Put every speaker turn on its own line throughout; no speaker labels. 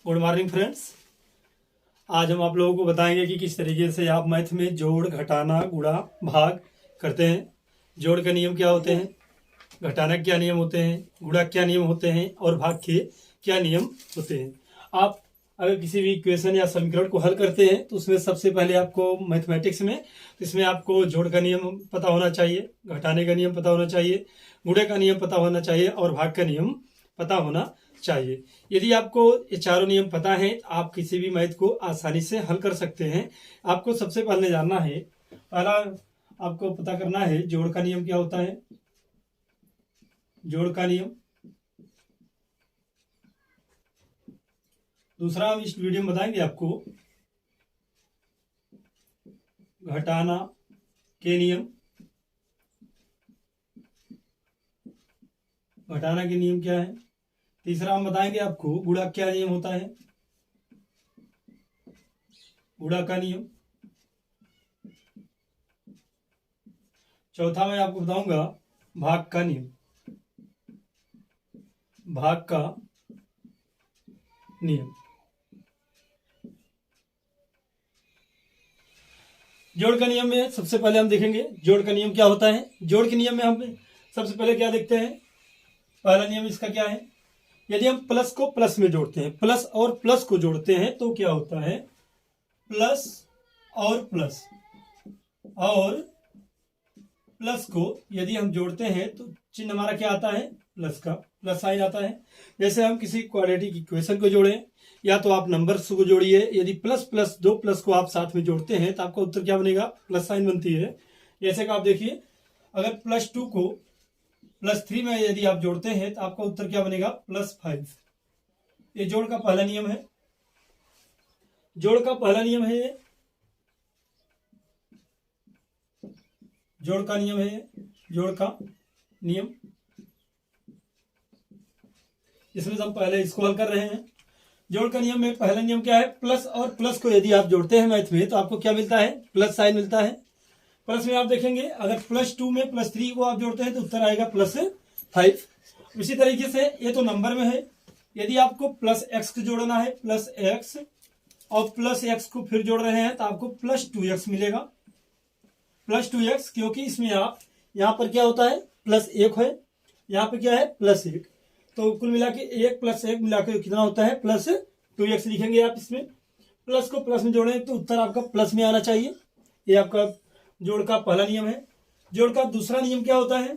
Good morning friends. आज हम आप लोगों को बताएंगे कि किस तरीके से आप मैथ में जोड़, घटाना, गुणा, भाग करते हैं। जोड़ के नियम क्या होते हैं, घटाना क्या नियम होते हैं, गुणा क्या नियम होते हैं और भाग के क्या नियम होते हैं। आप अगर किसी भी इक्वेशन या समीकरण को हल करते हैं तो उसमें सबसे पहले आपको मैथमेटिक्स में इसमें आपको जोड़ का नियम पता होना चाहिए, घटाने का नियम पता होना चाहिए, गुणे का नियम पता होना चाहिए और भाग का नियम पता होना चाहिए। यदि आपको ये चारों नियम पता है तो आप किसी भी मैथ को आसानी से हल कर सकते हैं। आपको सबसे पहले जानना है, पहला आपको पता करना है जोड़ का नियम क्या होता है। जोड़ का नियम। दूसरा हम इस वीडियो में बताएंगे आपको घटाना के नियम। घटाना के नियम क्या है। तीसरा हम बताएंगे आपको गुणा क्या नियम होता है, गुणा का नियम। चौथा मैं आपको बताऊंगा भाग का नियम, भाग का नियम। जोड़ का नियम में सबसे पहले हम देखेंगे जोड़ का नियम क्या होता है। जोड़ के नियम में हम सबसे पहले क्या देखते हैं, पहला नियम इसका क्या है। यदि हम प्लस को प्लस में जोड़ते हैं, प्लस और प्लस को जोड़ते हैं तो क्या होता है, प्लस और प्लस और प्लस को यदि हम जोड़ते हैं तो चिन्ह हमारा क्या आता है, प्लस का, प्लस साइन आता है। जैसे हम किसी क्वाड्रेटिक इक्वेशन को जोड़ें या तो आप नंबर्स को जोड़िए, यदि प्लस प्लस दो प्लस को आप साथ में जोड़ते हैं तो आपका उत्तर क्या बनेगा, प्लस साइन बनती है। जैसे कि आप देखिए, अगर +2 को +3 में यदि आप जोड़ते हैं तो आपका उत्तर क्या बनेगा, +5। ये जोड़ का पहला नियम है। जोड़ का पहला नियम है ये, जोड़ का नियम है ये, जोड़ का नियम। इसमें हम पहले इसको हल कर रहे हैं। जोड़ का नियम में पहला नियम क्या है, प्लस और प्लस को यदि आप जोड़ते हैं मैथ में तो आपको क्या मिलता है, प्लस साइन मिलता है। प्लस में आप देखेंगे अगर +2 में +3 को आप जोड़ते हैं तो उत्तर आएगा +5। इसी तरीके से ये तो नंबर में है, यदि आपको +x को जोड़ना है, +x और +x को फिर जोड़ रहे हैं तो आपको +2x मिलेगा, +2x, क्योंकि इसमें आप यहाँ पर क्या होता है, +1 है, यहाँ पे क्या है, +1, तो कुल मिला के 1 + 1 मिलाकर कितना होता है, +2x लिखेंगे आप। इसमें प्लस को प्लस में जोड़ें तो उत्तर आपका प्लस में आना चाहिए। ये आपका जोड़ का पहला नियम है। जोड़ का दूसरा नियम क्या होता है,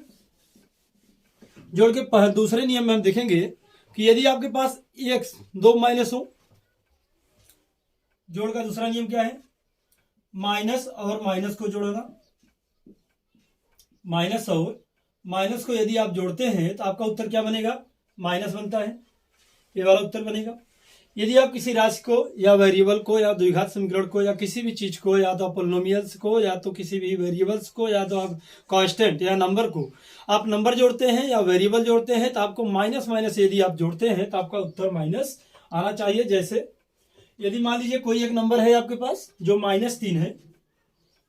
जोड़ के दूसरे नियम में हम देखेंगे कि यदि आपके पास x दो माइनस हो, जोड़ का दूसरा नियम क्या है, माइनस और माइनस को जोड़ना। माइनस और माइनस को यदि आप जोड़ते हैं तो आपका उत्तर क्या बनेगा, माइनस बनता है, ये वाला उत्तर बनेगा। यदि आप किसी राशि को या वेरिएबल को या द्विघात समीकरण को या किसी भी चीज को, या तो पॉलिनोमियल्स को या तो किसी भी वेरिएबल्स को या तो आप कांस्टेंट या नंबर को आप नंबर जोड़ते हैं या वेरिएबल जोड़ते हैं तो आपको माइनस माइनस यदि आप जोड़ते हैं तो आपका उत्तर माइनस आना चाहिए। जैसे यदि मान लीजिए कोई एक नंबर है आपके पास जो -3 है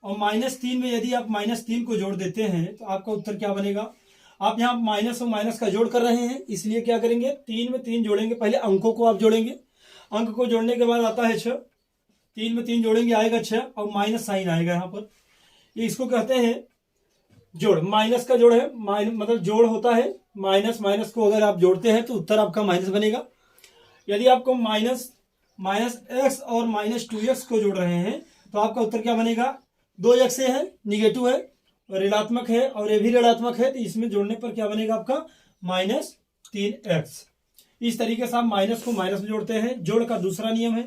और -3 में यदि आप -3 को जोड़ देते हैं तो आपका उत्तर क्या बनेगा। आप यहाँ माइनस और माइनस का जोड़ कर रहे हैं, इसलिए क्या करेंगे, 3 में 3 जोड़ेंगे, पहले अंकों को आप जोड़ेंगे, अंक को जोड़ने के बाद आता है 6, 3 में 3 जोड़ेंगे आएगा 6 और माइनस साइन आएगा यहाँ पर। ये इसको कहते हैं जोड़। माइनस का जोड़ है, मतलब जोड़ होता है, माइनस माइनस को अगर आप जोड़ते हैं तो उत्तर आपका माइनस बनेगा। यदि आपको माइनस x और -2x को जोड़ रहे हैं तो आपका उत्तर क्या बनेगा, 2x है, निगेटिव है, ऋणात्मक है और ये भी ऋणात्मक है, तो इसमें जोड़ने पर क्या बनेगा आपका -3x। इस तरीके से आप माइनस को माइनस में जोड़ते हैं। जोड़ का दूसरा नियम है।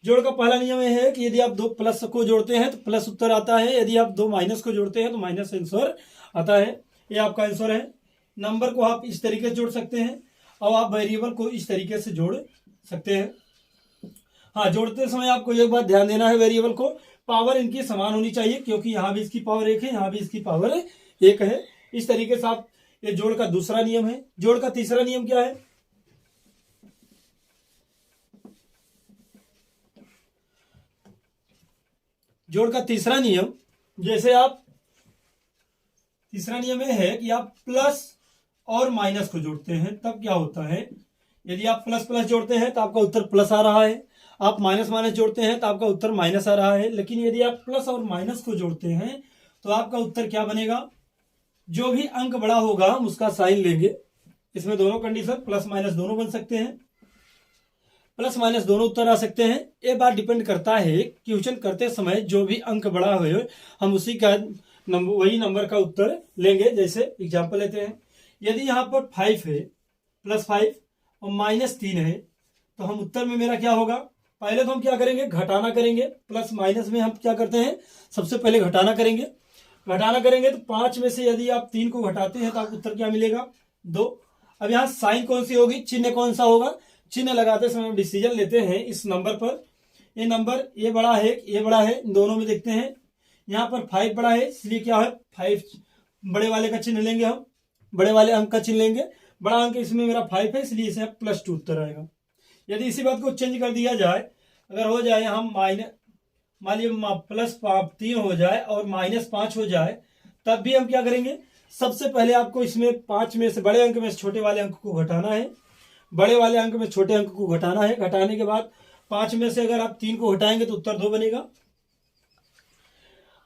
जोड़ का पहला नियम यह है कि यदि आप 2 प्लस को जोड़ते हैं तो प्लस उत्तर आता है, यदि आप 2 माइनस को जोड़ते हैं तो माइनस आंसर आता है। ये आपका आंसर है। नंबर को आप इस तरीके से जोड़ सकते हैं और आप वेरिएबल को इस तरीके से जोड़ सकते हैं। हाँ, जोड़ते समय आपको एक बात ध्यान देना है, वेरिएबल को पावर इनकी समान होनी चाहिए, क्योंकि यहाँ भी इसकी पावर 1 है, यहाँ भी इसकी पावर 1 है। इस तरीके से आप, ये जोड़ का दूसरा नियम है। जोड़ का तीसरा नियम क्या है, जोड़ का तीसरा नियम, जैसे आप, तीसरा नियम यह है कि आप प्लस और माइनस को जोड़ते हैं तब क्या होता है, यदि आप प्लस प्लस जोड़ते हैं तो आपका उत्तर प्लस आ रहा है, आप माइनस माइनस जोड़ते हैं तो आपका उत्तर माइनस आ रहा है। लेकिन यदि आप प्लस और माइनस को जोड़ते हैं तो आपका उत्तर क्या बनेगा, जो भी अंक बड़ा होगा हम उसका साइन लेंगे। इसमें दोनों कंडीशन प्लस माइनस दोनों बन सकते हैं, प्लस माइनस दोनों उत्तर आ सकते हैं। ये बात डिपेंड करता है क्वेश्चन करते समय जो भी अंक बड़ा हो हम उसी का वही नंबर का उत्तर लेंगे। जैसे एग्जांपल लेते हैं, यदि यहाँ पर 5 है, +5 और -3 है, तो हम उत्तर में मेरा क्या होगा, पहले तो हम क्या करेंगे, घटाना करेंगे। प्लस माइनस में हम क्या करते हैं, सबसे पहले घटाना करेंगे। घटाना करेंगे तो 5 में से यदि आप 3 को घटाते हैं तो आपको उत्तर क्या मिलेगा, 2। अब यहाँ साइन कौन सी होगी, चिन्ह कौन सा होगा, चिन्ह लगाते समय हम डिसीजन लेते हैं इस नंबर पर। ये नंबर ये बड़ा है, ये बड़ा है, इन दोनों में देखते हैं। यहाँ पर 5 बड़ा है, इसलिए क्या है 5 बड़े वाले का चिन्ह लेंगे, हम बड़े वाले अंक का चिन्ह लेंगे। बड़ा अंक इसमें मेरा 5 है, इसलिए इसे +2 उत्तर आएगा। यदि इसी बात को चेंज कर दिया जाए, अगर हो जाए हम मान लीजिए +3 हो जाए और -5 हो जाए, तब भी हम क्या करेंगे, सबसे पहले आपको इसमें 5 में से बड़े अंक में से छोटे वाले अंक को घटाना है, बड़े वाले अंक में छोटे अंक को घटाना है। घटाने के बाद 5 में से अगर आप 3 को घटाएंगे तो उत्तर 2 बनेगा।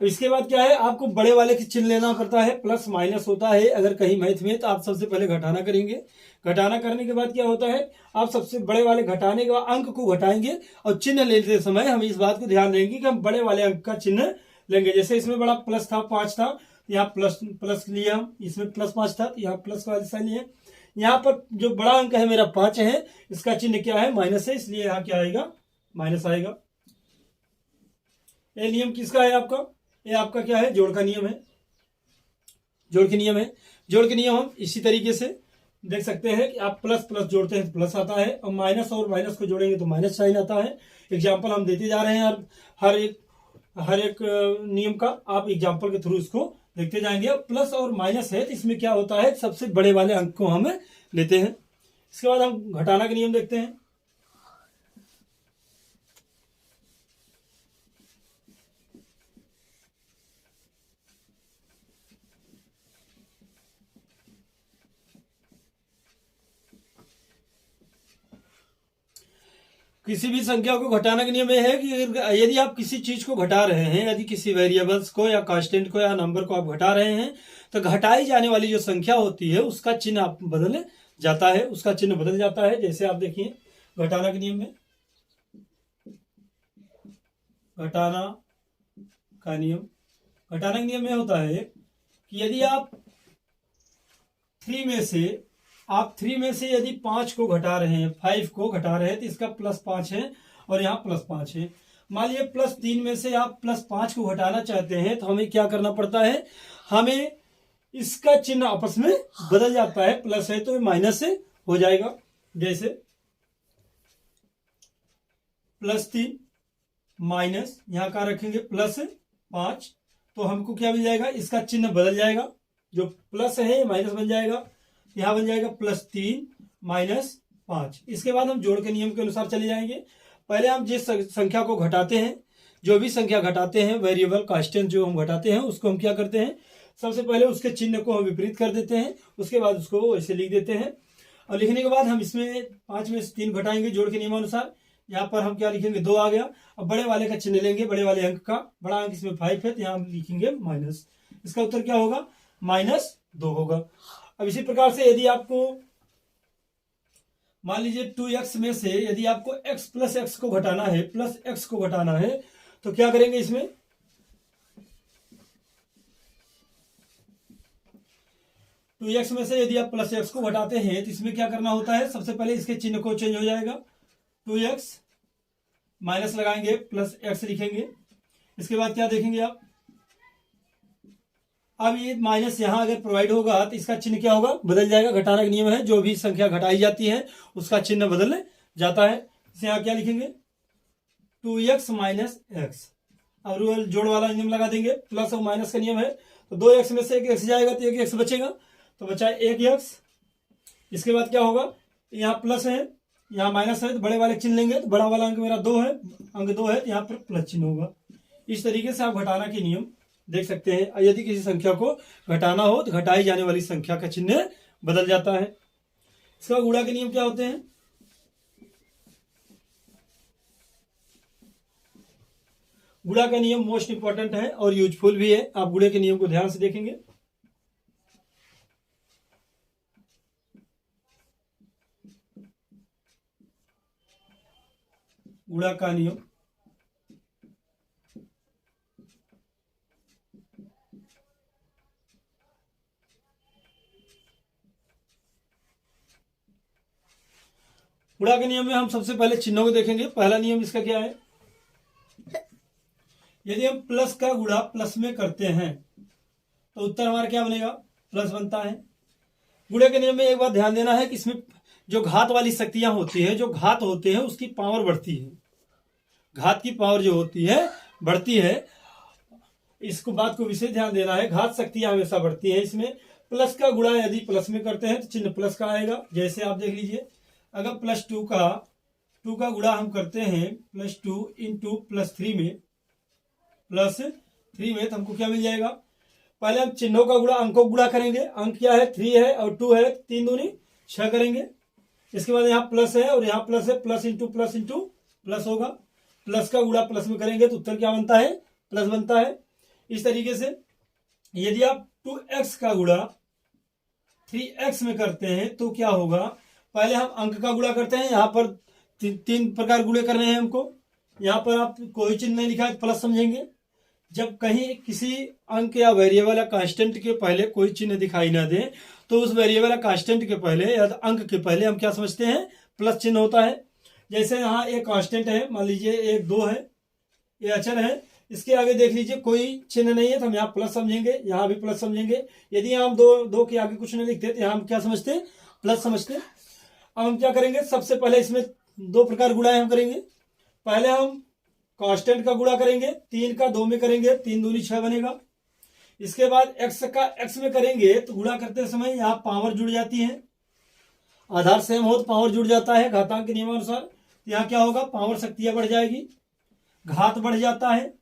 इसके बाद क्या है, आपको बड़े वाले की चिन्ह लेना पड़ता है, प्लस माइनस होता है अगर कहीं मैथ में, तो आप सबसे पहले घटाना करेंगे। घटाना करने के बाद क्या होता है, आप सबसे बड़े वाले घटाने के बाद अंक को घटाएंगे और चिन्ह लेते समय हम इस बात को ध्यान देंगे कि हम बड़े वाले अंक का चिन्ह लेंगे। जैसे इसमें बड़ा प्लस था, 5 था, यहाँ प्लस लिया हम, इसमें +5 था, यहाँ प्लस का साइन लिया। यहाँ पर जो बड़ा अंक है मेरा 5 है, इसका चिन्ह क्या है, माइनस है, इसलिए यहाँ क्या आएगा, माइनस आएगा। ये नियम किसका है आपका, ये आपका क्या है, जोड़ का नियम है। जोड़ के नियम है, जोड़ के नियम हम इसी तरीके से देख सकते हैं कि आप प्लस प्लस जोड़ते हैं तो प्लस आता है, और माइनस को जोड़ेंगे तो माइनस साइन आता है। एग्जाम्पल हम देते जा रहे हैं हर एक नियम का, आप एग्जाम्पल के थ्रू इसको देखते जाएंगे। अब प्लस और माइनस है तो इसमें क्या होता है, सबसे बड़े वाले अंक को हम लेते हैं। इसके बाद हम घटाना के नियम देखते हैं। किसी भी संख्या को घटाने का नियम यह है कि यदि आप किसी चीज को घटा रहे हैं, यदि किसी वेरिएबल्स को या कांस्टेंट को या नंबर को आप घटा रहे हैं, तो घटाई जाने वाली जो संख्या होती है उसका चिन्ह आप बदल जाता है, उसका चिन्ह बदल जाता है। जैसे आप देखिए घटाना के नियम में, घटाना का नियम में होता है कि यदि आप 3 में से यदि 5 को घटा रहे हैं, 5 को घटा रहे हैं, तो इसका +5 है और यहाँ +5 है। मान लीजिए +3 में से आप +5 को घटाना चाहते हैं, तो हमें क्या करना पड़ता है, हमें इसका चिन्ह आपस में बदल जाता है, प्लस है तो माइनस से हो जाएगा। जैसे +3 माइनस यहाँ का रखेंगे +5, तो हमको क्या मिल जाएगा, इसका चिन्ह बदल जाएगा, जो प्लस है माइनस बन जाएगा, यहां बन जाएगा +3 -5। इसके बाद हम जोड़ के नियम के अनुसार चले जाएंगे। पहले हम जिस संख्या को घटाते हैं, जो भी संख्या घटाते हैं, वेरिएबल कांस्टेंट जो हम घटाते हैं, उसको हम क्या करते हैं, सबसे पहले उसके चिन्ह को हम विपरीत कर देते हैं, उसके बाद उसको ऐसे लिख देते हैं। और लिखने के बाद हम इसमें 5 में से 3 घटाएंगे जोड़ के नियमानुसार। यहाँ पर हम क्या लिखेंगे, 2 आ गया। अब बड़े वाले का चिन्ह लेंगे, बड़े वाले अंक का, बड़ा अंक इसमें 5 है, तो यहाँ हम लिखेंगे माइनस। इसका उत्तर क्या होगा, -2 होगा। अब इसी प्रकार से यदि आपको मान लीजिए 2x में से यदि आपको x + x को घटाना है, +x को घटाना है, तो क्या करेंगे, इसमें 2x में से यदि आप +x को घटाते हैं तो इसमें क्या करना होता है, सबसे पहले इसके चिन्ह को चेंज हो जाएगा, 2x माइनस लगाएंगे, +x लिखेंगे। इसके बाद क्या देखेंगे आप, अब ये माइनस यहाँ अगर प्रोवाइड होगा तो इसका चिन्ह क्या होगा, बदल जाएगा। घटाना का नियम है, जो भी संख्या घटाई जाती है उसका चिन्ह बदल जाता है। इसे यहाँ क्या लिखेंगे, 2x - x। अब रूल जोड़ वाला नियम लगा देंगे, प्लस और माइनस का नियम है, तो 2x में से 1 x जाएगा तो 1 x बचेगा, तो बचा 1 x। इसके बाद क्या होगा, यहाँ प्लस है, यहाँ माइनस है, तो बड़े वाले चिन्ह लेंगे, तो बड़ा वाला अंक मेरा 2 है, अंक 2 है, तो यहाँ पर प्लस चिन्ह होगा। इस तरीके से आप घटाना के नियम देख सकते हैं। यदि किसी संख्या को घटाना हो तो घटाई जाने वाली संख्या का चिन्ह बदल जाता है। इसका गुणा के नियम क्या होते हैं, गुणा का नियम मोस्ट इंपॉर्टेंट है और यूजफुल भी है। आप गुणे के नियम को ध्यान से देखेंगे। गुणा का नियम गुणा के नियम में हम सबसे पहले चिन्हों को देखेंगे। पहला नियम इसका क्या है, यदि हम प्लस का गुणा प्लस में करते हैं तो उत्तर हमारा क्या बनेगा, प्लस बनता है। गुणे के नियम में एक बात ध्यान देना है कि इसमें जो घात वाली शक्तियां होती है, जो घात होते हैं उसकी पावर बढ़ती है, घात की पावर जो होती है बढ़ती है। इसको बात को विशेष ध्यान देना है, घात शक्तियां हमेशा बढ़ती है। इसमें प्लस का गुणा यदि प्लस में करते हैं तो चिन्ह प्लस का आएगा। जैसे आप देख लीजिए, अगर प्लस टू का गुणा हम करते हैं plus two into plus three में, तो हमको क्या मिल जाएगा। पहले हम चिन्हों का गुणा अंकों को गुणा करेंगे। अंक क्या है, 3 है और 2 है, 3 दूनी 6 करेंगे। इसके बाद यहाँ प्लस है और यहाँ प्लस है, प्लस इंटू प्लस होगा। प्लस का गुणा प्लस में करेंगे तो उत्तर क्या बनता है, प्लस बनता है। इस तरीके से यदि आप 2x का गुणा 3x में करते हैं तो क्या होगा, पहले हम अंक का गुणा करते हैं। यहाँ पर तीन प्रकार गुणे करने हैं हमको। यहाँ पर आप कोई चिन्ह नहीं लिखा है, प्लस समझेंगे। जब कहीं किसी अंक या वेरिएबल या कांस्टेंट के पहले कोई चिन्ह दिखाई ना दे तो उस वेरिएबल या कांस्टेंट के पहले या अंक के पहले हम क्या समझते हैं, प्लस चिन्ह होता है। जैसे यहाँ एक कांस्टेंट है, मान लीजिए 1 2 है, ये अचर है, इसके आगे देख लीजिए कोई चिन्ह नहीं है तो हम यहाँ प्लस समझेंगे, यहाँ भी प्लस समझेंगे। यदि हम दो के आगे कुछ नहीं लिखते तो यहाँ हम क्या समझते, प्लस समझते। अब हम क्या करेंगे, सबसे पहले इसमें 2 प्रकार गुणा हम करेंगे। पहले हम कांस्टेंट का गुणा करेंगे, 3 का 2 में करेंगे, 3 दूनी 6 बनेगा। इसके बाद x का x में करेंगे तो गुणा करते समय यहाँ पावर जुड़ जाती है, आधार सेम हो तो पावर जुड़ जाता है घातांक के नियमानुसार। यहाँ क्या होगा, पावर शक्तियां बढ़ जाएगी, घात बढ़ जाता है।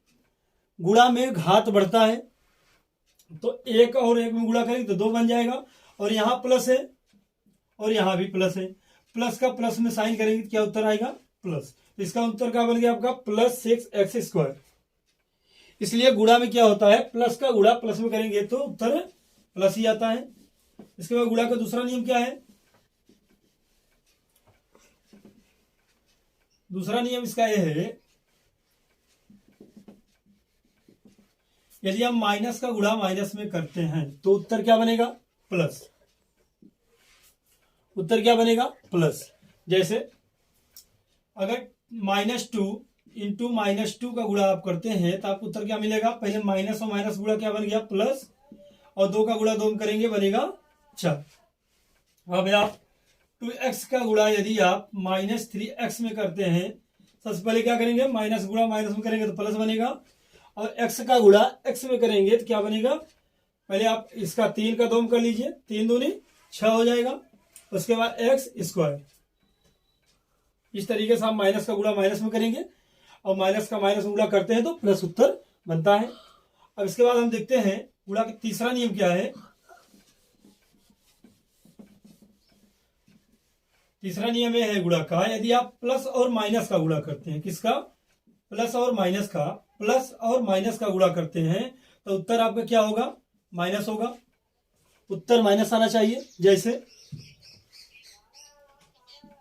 गुणा में घात बढ़ता है तो 1 और 1 में गुणा करेंगे तो 2 बन जाएगा। और यहाँ प्लस है और यहाँ भी प्लस है, प्लस का प्लस में साइन करेंगे तो क्या उत्तर आएगा, प्लस। इसका उत्तर क्या बन गया आपका, प्लस 6x²। इसलिए गुणा में क्या होता है, प्लस का गुणा प्लस में करेंगे तो उत्तर प्लस ही आता है। इसके बाद गुणा का दूसरा नियम क्या है, दूसरा नियम इसका यह है, यदि हम माइनस का गुणा माइनस में करते हैं तो उत्तर क्या बनेगा, प्लस। उत्तर क्या बनेगा, प्लस। जैसे अगर -2 इंटू -2 का गुणा आप करते हैं तो आपको उत्तर क्या मिलेगा, पहले माइनस और माइनस गुणा क्या बन गया, प्लस, और 2 का गुणा 2 में करेंगे बनेगा 4। अब आप 2x का गुणा यदि आप -3x में करते हैं, सबसे पहले क्या करेंगे, माइनस गुणा माइनस में करेंगे तो प्लस बनेगा। और x का गुणा x में करेंगे तो क्या बनेगा, पहले आप इसका 3 का 2 में कर लीजिए, 3 दूनी 6 हो जाएगा। उसके बाद x²। इस तरीके से हम माइनस का गुणा माइनस में करेंगे और माइनस का माइनस में गुणा करते हैं तो प्लस उत्तर बनता है। अब इसके बाद हम देखते हैं गुणा का तीसरा नियम क्या है। तीसरा नियम यह है गुणा का, यदि आप प्लस और माइनस का गुणा करते हैं, किसका, प्लस और माइनस का गुणा करते हैं तो उत्तर आपका क्या होगा, माइनस होगा। उत्तर माइनस आना चाहिए। जैसे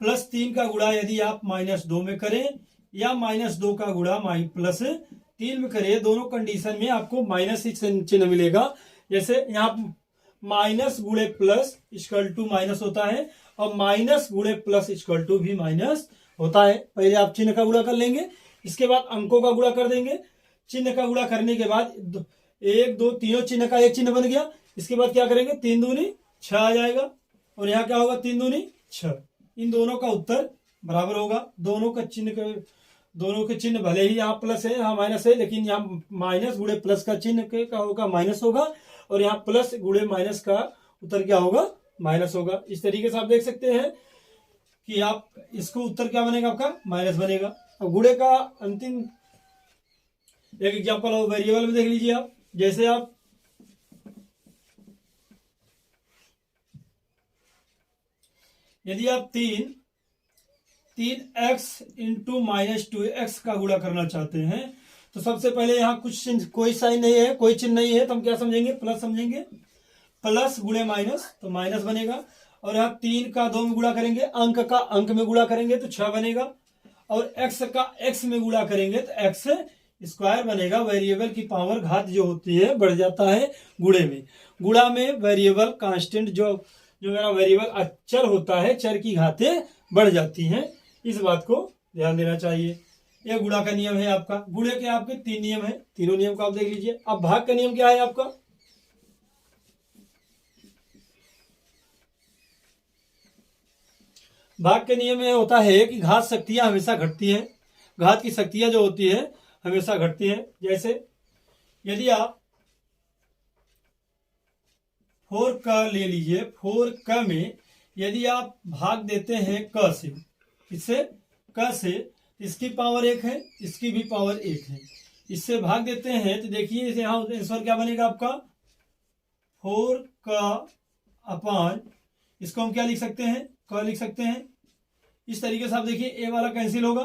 +3 का गुणा यदि आप -2 में करें या -2 का गुणा +3 में करें, दोनों कंडीशन में आपको माइनस ही चिन्ह मिलेगा। जैसे यहाँ माइनस गुणे प्लस इक्वल टू माइनस होता है और माइनस गुणे प्लस इक्वल टू भी माइनस होता है। पहले आप चिन्ह का गुणा कर लेंगे, इसके बाद अंकों का गुणा कर देंगे। चिन्ह का गुणा करने के बाद 1 2 तीनों चिन्ह का एक चिन्ह बन गया। इसके बाद क्या करेंगे, 3 दूनी 6 आ जाएगा और यहाँ क्या होगा, 3 दूनी 6। इन दोनों का उत्तर बराबर होगा। दोनों के चिन्ह भले ही यहाँ प्लस है यहाँ माइनस है, लेकिन यहाँ माइनस गुणे प्लस का चिन्ह का होगा माइनस होगा और यहाँ प्लस गुणे माइनस का उत्तर क्या होगा, माइनस होगा। इस तरीके से आप देख सकते हैं कि आप इसको उत्तर क्या बनेगा, आपका माइनस बनेगा। अब गुणे का अंतिम एक एग्जांपल और वेरिएबल में देख लीजिए आप। जैसे आप यदि आप 3x इंटू -2x का गुणा करना चाहते हैं तो सबसे पहले यहाँ कुछ कोई साइन नहीं है, कोई चिन्ह नहीं है, तो हम क्या समझेंगे, प्लस समझेंगे। प्लस गुणे माइनस तो माइनस बनेगा, और यहाँ 3 का 2 में गुणा करेंगे, अंक का अंक में गुणा करेंगे तो 6 बनेगा, और x का x में गुणा करेंगे तो x स्क्वायर बनेगा। वेरिएबल की पावर घात जो होती है बढ़ जाता है गुणे में। गुणा में वेरिएबल कांस्टेंट जो मेरा वेरिएबल अचर होता है, चर की घातें बढ़ जाती हैं। इस बात को ध्यान देना चाहिए। यह गुणा का नियम है आपका। गुणे के आपके 3 नियम है, तीनों नियम को आप देख लीजिए। अब भाग का नियम क्या है आपका, भाग के नियम में होता है कि घात शक्तियां हमेशा घटती हैं। घात की शक्तियां जो होती है हमेशा घटती हैं। जैसे यदि आप 4 का ले लीजिए, 4 का में यदि आप भाग देते हैं क से, इससे क से, इसकी पावर 1 है, इसकी भी पावर 1 है, इससे भाग देते हैं तो देखिए इसे यहाँ आंसर क्या बनेगा आपका, 4 का अपान, इसको हम क्या लिख सकते हैं, क लिख सकते हैं। इस तरीके से आप देखिए ए वाला कैंसिल होगा,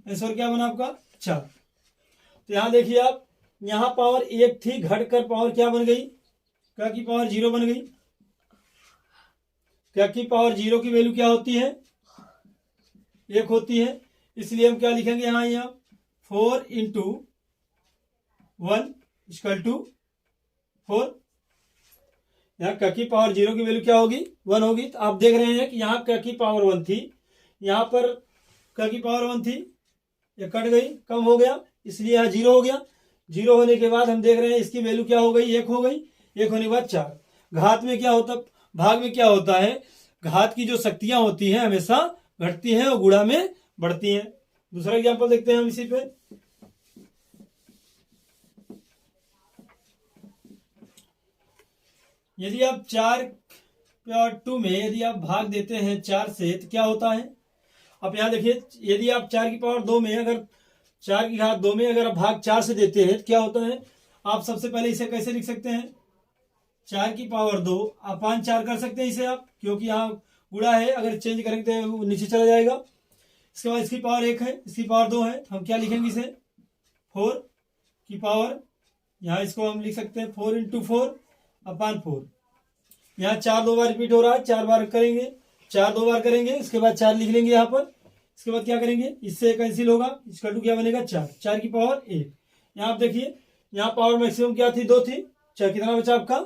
आंसर क्या बना आपका 4। तो यहाँ देखिए आप, यहाँ पावर 1 थी, घटकर पावर क्या बन गई, क्या की पावर 0 बन गई। क्या की पावर 0 की वैल्यू क्या होती है, 1 होती है। इसलिए हम क्या लिखेंगे यहाँ 4 इंटू 1 इक्वल टू 4। यहाँ क की पावर 0 की वैल्यू क्या होगी, 1 होगी। तो आप देख रहे हैं कि यहाँ क की पावर 1 थी, यहाँ पर क की पावर 1 थी, ये कट गई, कम हो गया, इसलिए यहाँ 0 हो गया। 0 होने के बाद हम देख रहे हैं इसकी वैल्यू क्या हो गई, 1 हो गई। 1 होने के बाद 4। घात में क्या होता, भाग में क्या होता है, घात की जो शक्तियां होती हैं हमेशा घटती हैं और गुणा में बढ़ती हैं। दूसरा एग्जांपल देखते हैं हम इसी पे। यदि आप 4/2 में यदि आप भाग देते हैं 4 से तो क्या होता है। अब यहाँ देखिए, यदि आप 4 की पावर 2 में, अगर 4 की घात 2 में अगर आप भाग 4 से देते हैं तो क्या होता है। आप सबसे पहले इसे कैसे लिख सकते हैं, 4 की पावर 2 अपान 4 कर सकते हैं इसे आप, क्योंकि यहाँ गुणा है, अगर चेंज करेंगे तो नीचे चला जाएगा। इसके बाद इसकी पावर 1 है, इसकी पावर 2 है, हम क्या लिखेंगे इसे 4 की पावर, यहाँ इसको हम लिख सकते हैं 4 इंटू 4 अपान 4। यहाँ 4 2 बार रिपीट हो रहा है, 4 बार करेंगे, 4 2 बार करेंगे, इसके बाद 4 लिख लेंगे यहाँ पर। इसके बाद क्या करेंगे, इससे कैंसिल होगा, इसका टू क्या बनेगा 4, 4 की पावर 1। यहाँ आप देखिए, यहाँ पावर मैक्सिमम क्या थी, 2 थी, 4 कितना बचा आपका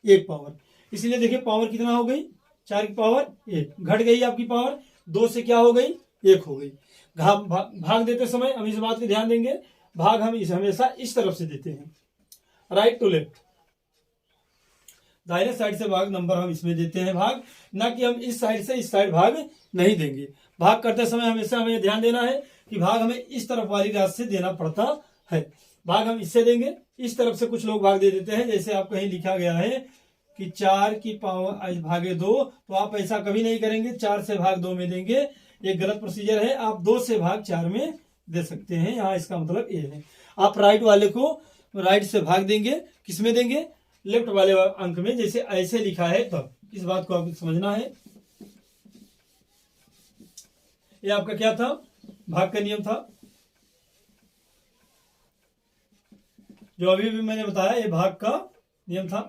1 पावर। इसलिए देखिए पावर कितना हो गई, 4 की पावर 1, घट गई आपकी पावर 2 से क्या हो गई, 1 हो गई। भाग देते समय हम इस बात पे ध्यान देंगे, भाग हम हमेशा इस तरफ से देते हैं, राइट टू लेफ्ट, दाहिने साइड से भाग नंबर हम इसमें देते हैं भाग, ना कि हम इस साइड से इस साइड भाग नहीं देंगे। भाग करते समय हमेशा हमें ध्यान देना है कि भाग हमें इस तरफ वाली राशि से देना पड़ता है। भाग हम इससे देंगे, इस तरफ से कुछ लोग भाग दे देते हैं, जैसे आप कहीं लिखा गया है कि 4 की पावर भागे 2, तो आप ऐसा कभी नहीं करेंगे, 4 से भाग 2 में देंगे, ये गलत प्रोसीजर है। आप 2 से भाग 4 में दे सकते हैं, यहाँ इसका मतलब ये है। आप राइट वाले को राइट से भाग देंगे, किसमें देंगे, लेफ्ट वाले अंक में, जैसे ऐसे लिखा है तब। इस बात को आपको समझना है। ये आपका क्या था, भाग का नियम था, जो अभी भी मैंने बताया, ये भाग का नियम था।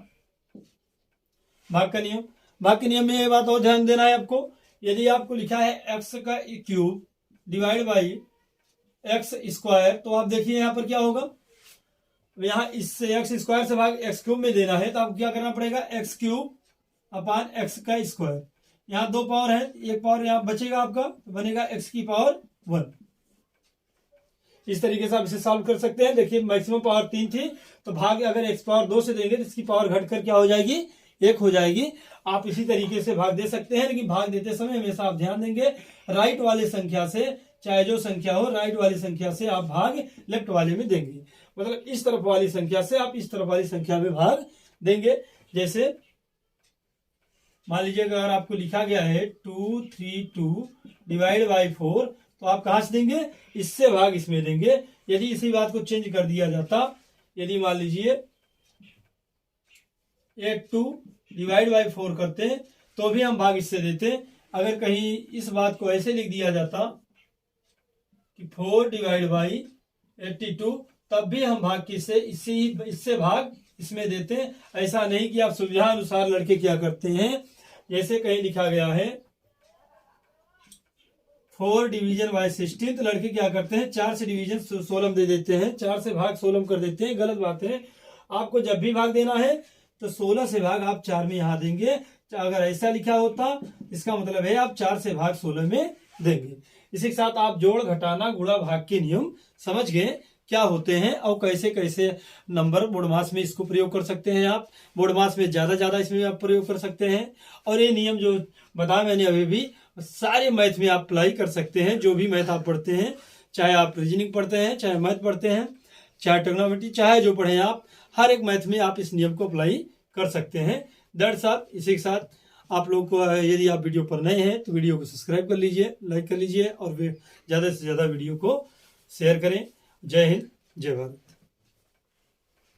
भाग का नियम, भाग के नियम में ये बात और ध्यान देना है आपको, यदि आपको लिखा है x का cube divide by x square, तो आप देखिए यहाँ पर क्या होगा, यहाँ इससे एक्स स्क्वायर से भाग एक्स क्यूब में देना है, तो आपको क्या करना पड़ेगा, एक्स क्यूब अपान एक्स का स्क्वायर। यहाँ 2 पावर है, 1 पावर यहाँ बचेगा आपका, तो बनेगा एक्स की पावर 1। इस तरीके से आप इसे सॉल्व कर सकते हैं। देखिए मैक्सिमम पावर 3 थी, तो भाग अगर एक्स पावर 2 से देंगे तो इसकी पावर घटकर क्या हो जाएगी, 1 हो जाएगी। आप इसी तरीके से भाग दे सकते हैं, लेकिन भाग देते समय हमेशा आप ध्यान देंगे राइट वाले संख्या से, चाहे जो संख्या हो, राइट वाली संख्या से आप भाग लेफ्ट वाले में देंगे। मतलब इस तरफ वाली संख्या से आप इस तरफ वाली संख्या में भाग देंगे। जैसे मान लीजिए अगर आपको लिखा गया है 232 डिवाइड बाई 4, तो आप कहां से देंगे, इससे भाग इसमें देंगे। यदि इसी बात को चेंज कर दिया जाता, यदि मान लीजिए 82 डिवाइड बाई 4 करते तो भी हम भाग इससे देते। अगर कहीं इस बात को ऐसे लिख दिया जाता कि 4 डिवाइड बाई 82, तब भी हम भाग किससे, इससे भाग इसमें देते हैं। ऐसा नहीं कि आप सुविधा अनुसार लड़के क्या करते हैं, जैसे कहीं लिखा गया है 4 डिवीजन बाय 16, तो लड़के क्या करते हैं 4 से डिवीजन 16 दे देते हैं, 4 से भाग 16 कर देते हैं। गलत बात है। आपको जब भी भाग देना है तो 16 से भाग आप 4 में यहाँ देंगे। अगर ऐसा लिखा होता इसका मतलब है आप 4 से भाग 16 में देंगे। इसी के साथ आप जोड़, घटाना, गुणा, भाग के नियम समझ गए क्या होते हैं और कैसे कैसे नंबर बोर्ड मास में इसको प्रयोग कर सकते हैं। आप बोर्ड मास में ज्यादा इसमें आप प्रयोग कर सकते हैं। और ये नियम जो बताया मैंने अभी भी सारे मैथ में आप अप्लाई कर सकते हैं। जो भी मैथ आप पढ़ते हैं, चाहे आप रीजनिंग पढ़ते हैं, चाहे मैथ पढ़ते हैं, चाहे ट्रिग्नोमेट्री, चाहे जो पढ़े आप, हर एक मैथ में आप इस नियम को अप्लाई कर सकते हैं। That's all. इसी के साथ आप लोग को यदि आप वीडियो पर नए हैं तो वीडियो को सब्सक्राइब कर लीजिए, लाइक कर लीजिए और ज़्यादा से ज़्यादा वीडियो को शेयर करें। जय हिंद, जय भारत।